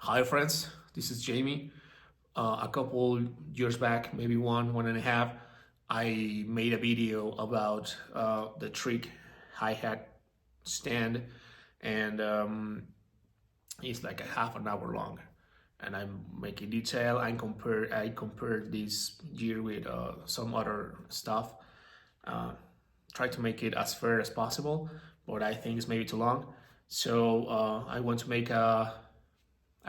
Hi friends, this is Jamie. A couple years back, maybe one and a half, I made a video about the trick hi-hat stand, and it's like a half an hour long. And I'm making detail. I compared this gear with some other stuff. Uh, Try to make it as fair as possible, but I think it's maybe too long. So I want to make a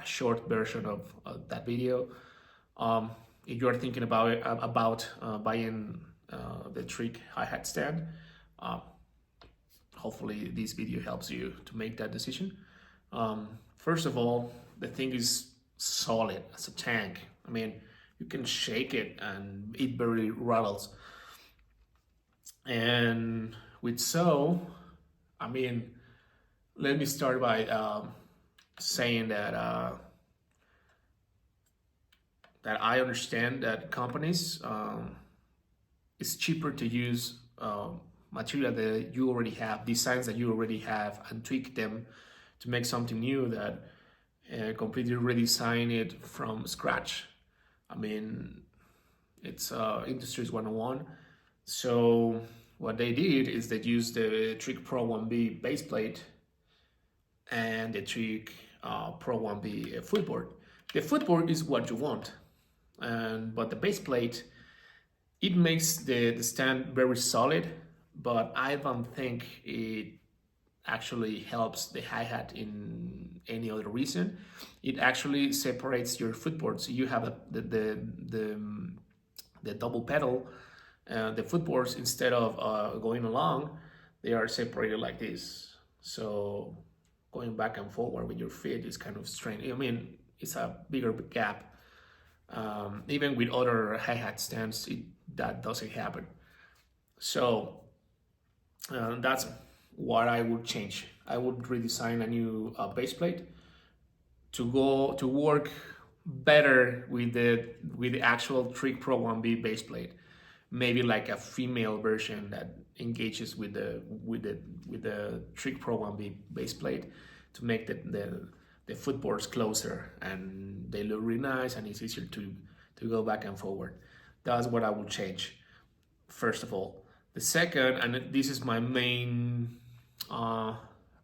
short version of that video. Um, if you are thinking about buying the trick hi-hat stand, uh, hopefully this video helps you to make that decision. First of all, the thing is solid as a tank. I mean, you can shake it and it barely rattles. And with so, I mean, let me start by saying that I understand that companies it's cheaper to use material that you already have, designs that you already have, and tweak them to make something new that completely redesign it from scratch. I mean, it's Industries 101. So what they did is they used the Trick Pro 1B base plate and the Trick Pro 1B footboard. The footboard is what you want, but the base plate, it makes the stand very solid, but I don't think it actually helps the hi-hat in any other reason. It actually separates your footboard. So you have the double pedal. The footboards, instead of going along, they are separated like this. So going back and forward with your feet is kind of strange. I mean, it's a bigger gap. Even with other hi-hat stands, that doesn't happen. So that's what I would change. I would redesign a new base plate to work better with the actual Trick Pro 1B base plate. Maybe like a female version that engages with the Trick Pro 1B base plate to make the footboards closer, and they look really nice and it's easier to go back and forward. That's what I would change, first of all. The second, and this is my main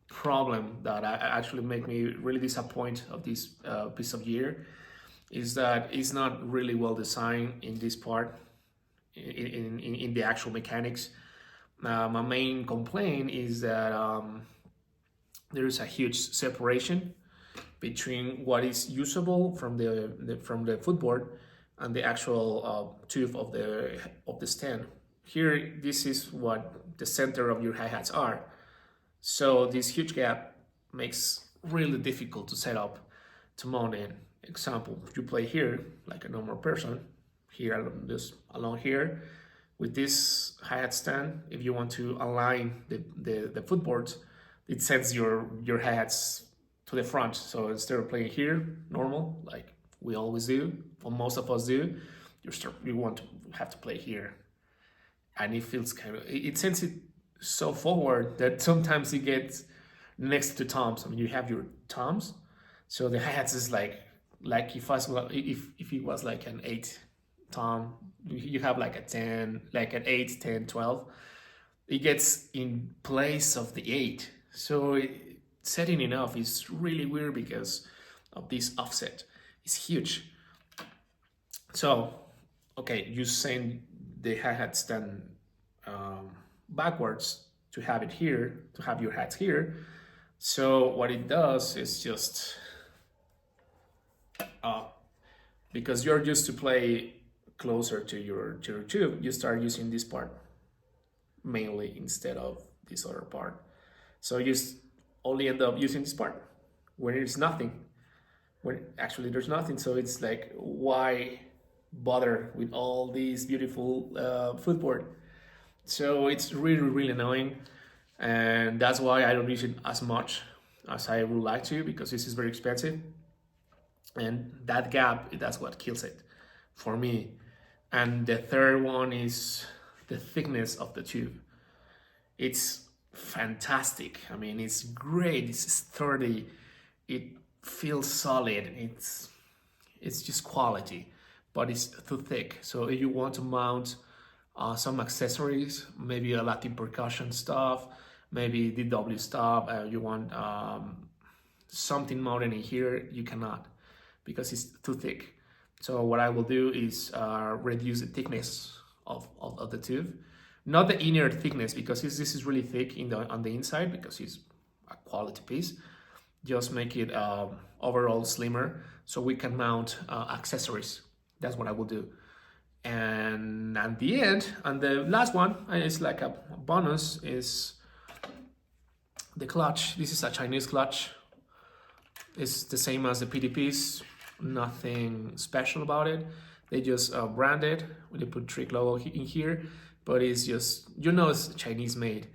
problem that actually make me really disappointed of this piece of gear, is that it's not really well designed in this part, in the actual mechanics. My main complaint is that there is a huge separation between what is usable from the footboard and the actual tube of the stand. Here, this is what the center of your hi-hats are. So this huge gap makes really difficult to set up, to mount in. Example, if you play here like a normal person, here, just along here, with this hi-hat stand, if you want to align the footboards, it sets your hi-hats to the front. So instead of playing here normal, like we always do, or most of us do, you want to have to play here, and it feels kind of, it sends it so forward that sometimes it gets next to toms. I mean, you have your toms, so the hi-hats is like if it was like an 8 tom, you have like a 10, like an 8, 10, 12. It gets in place of the 8. So setting it off is really weird because of this offset. It's huge. So, okay, you send the hi-hat stand backwards to have it here, to have your hats here. So what it does is just, because you're used to play closer to your tube, you start using this part mainly instead of this other part. So you only end up using this part when it's nothing, when actually there's nothing. So it's like, why bother with all these beautiful footboard? So it's really annoying, and that's why I don't use it as much as I would like to, because this is very expensive, and that gap, that's what kills it for me. And the third one is the thickness of the tube. It's fantastic. I mean, it's great. It's sturdy. It feels solid. It's just quality, but it's too thick. So if you want to mount some accessories, maybe a Latin percussion stuff, maybe DW stuff, you want something mounted in here, you cannot, because it's too thick. So what I will do is reduce the thickness of the tube, not the inner thickness, because this is really thick on the inside, because it's a quality piece. Just make it overall slimmer, so we can mount accessories. That's what I will do. And at the end, and the last one, and it's like a bonus, is the clutch. This is a Chinese clutch. It's the same as the PDPs, nothing special about it. They just brand it. They put Trick logo in here, but it's just, you know, it's Chinese made.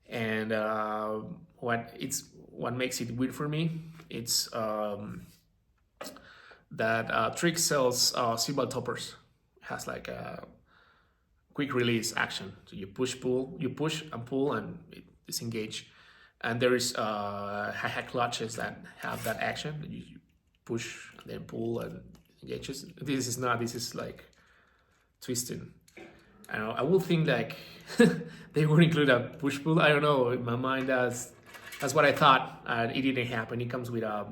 And what makes it weird for me, it's that Trick sells cymbal toppers. It has like a quick release action. So you push and pull, and it's engaged. And there is HiHat clutches that have that action. You push and then pull and engages. This is not. This is like twisting. I will think like they would include a push pull. I don't know. In my mind, that's what I thought. It didn't happen. It comes with a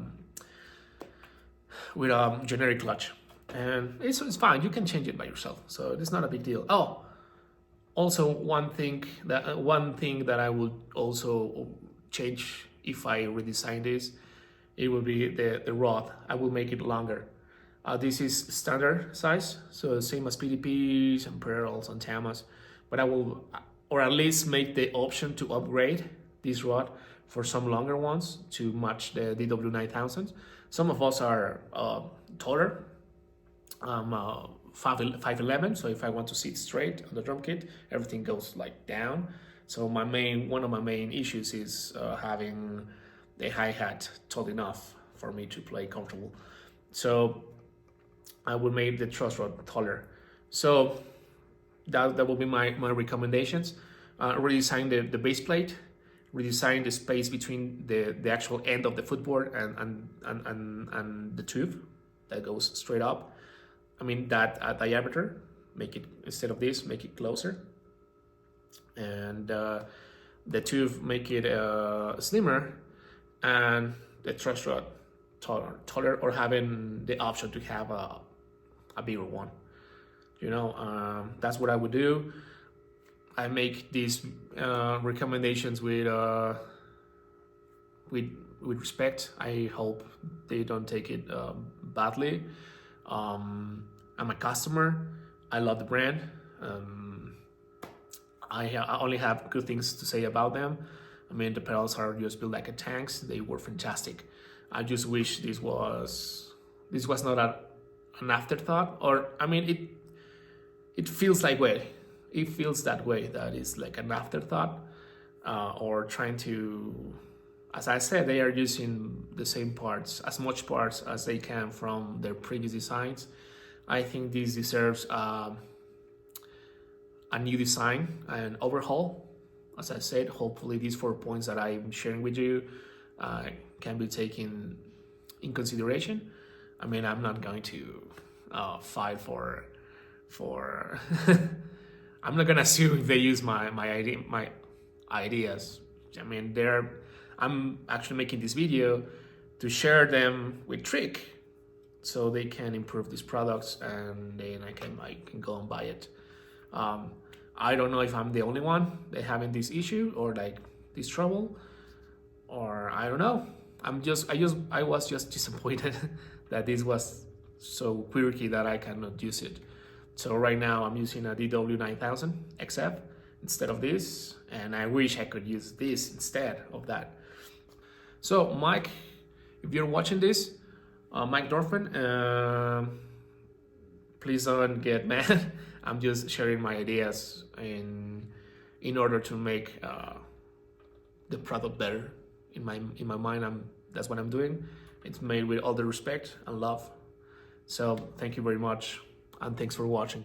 generic clutch, and it's fine. You can change it by yourself, so it's not a big deal. Oh, also one thing that I would also change if I redesign this, it will be the rod. I will make it longer. This is standard size, so same as PDPs and Pearls and Tamas, but I will, or at least make the option to upgrade this rod for some longer ones to match the DW9000. Some of us are taller, 5'11", so if I want to sit straight on the drum kit, everything goes like down. So one of my main issues is having the hi-hat tall enough for me to play comfortable. So I will make the truss rod taller. So that will be my recommendations. Redesign the base plate, redesign the space between the actual end of the footboard and the tube that goes straight up. I mean that diameter, make it, instead of this, make it closer. And the tube, make it slimmer, and the truss rod taller, or having the option to have a bigger one. You know, that's what I would do. I make these recommendations with respect. I hope they don't take it badly. I'm a customer. I love the brand. I only have good things to say about them. I mean, the pedals are just built like a tanks. They were fantastic. I just wish this was not an afterthought, or I mean, it feels like way. It feels that way, that is like an afterthought, or trying to, as I said, they are using the same parts, as much parts as they can from their previous designs. I think this deserves a new design, an overhaul. As I said, hopefully these 4 points that I'm sharing with you can be taken in consideration. I mean, I'm not going to fight for I'm not gonna sue if they use my ideas. I mean, I'm actually making this video to share them with Trick, so they can improve these products, and then I can go and buy it. I don't know if I'm the only one that having this issue or like this trouble, or I don't know. I was just disappointed that this was so quirky that I cannot use it. So right now I'm using a DW9000 XF instead of this, and I wish I could use this instead of that. So Mike, if you're watching this, Mike Dorfman, please don't get mad. I'm just sharing my ideas in order to make the product better. In my mind, that's what I'm doing. It's made with all the respect and love. So thank you very much, and thanks for watching.